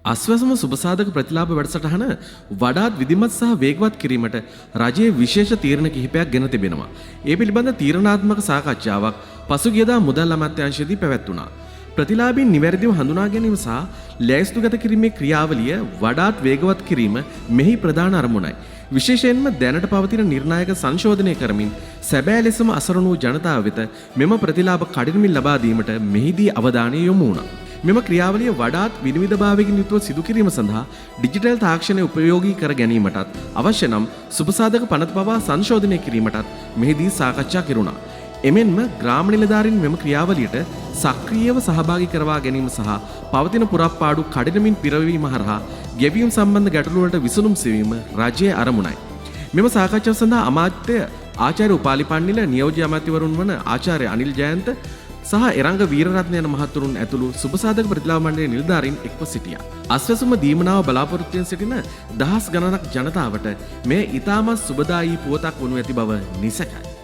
අස්වැසුම සුබසාධක ප්‍රතිලාභ වැඩසටහන වඩාත් විධිමත් සහ වේගවත් කිරීමට රජයේ විශේෂ තීරණ කිහිපයක් ගෙන තිබෙනවා. ඒ පිළිබඳ තීරණාත්මක සාකච්ඡාවක් පසුගියදා මුදල් අමාත්‍යාංශයේදී පැවැත්වුණා. ප්‍රතිලාභීන් නිවැරදිව හඳුනා ගැනීම සහ ලෑස්තුගත කිරීමේ ක්‍රියාවලිය වඩාත් වේගවත් කිරීම මෙහි ප්‍රධාන අරමුණයි. විශේෂයෙන්ම දැනට පවතින නිර්ණායක සංශෝධනය කරමින් සැබෑ ලෙසම අසරණ වූ ජනතාව වෙත මෙම ප්‍රතිලාභ කඩිනමින් ලබා දීමට මෙහිදී අවධානය යොමු වුණා. මෙම ක්‍රියාවලිය වඩාත් විනිවිදභාවයකින් යුතුව සිදු කිරීම සඳහා ඩිජිටල් තාක්ෂණය උපයෝගී කර ගැනීමටත් අවශ්‍ය නම් සුබසාධක පනත පවා සංශෝධනය කිරීමටත් මෙහිදී සාකච්ඡා කෙරුණා. එමෙන්ම ග්‍රාම නිලධාරීන් මෙම ක්‍රියාවලියට සක්‍රියව සහභාගී කරවා ගැනීම සහ පවතින පුරප්පාඩු කඩිනමින් පිරවීම හරහා ගෙවීම් සම්බන්ධ ගැටලු වලට විසඳුම් සෙවීම රජයේ අරමුණයි. මෙම සාකච්ඡාව සඳහා අමාත්‍ය ආචාර්ය උපාලි පන්නිල, නියෝජ්‍ය අමාත්‍යවරුන් වන ආචාර්ය අනිල් ජයන්ත සහ එරංග වීරරත්න යන මහතුරුන් ඇතුළු සුබසාධක ප්‍රතිලාභ මණ්ඩලයේ නිලධාරීන් එක්ව සිටියා. අස්වැසුම දීමනාව බලාපොරොත්තුවෙන් සිටින දහස් ගණනක් ජනතාවට මේ ඉතාමත් සුබදායී පුවතක් වනු ඇති බව නිසැකයි.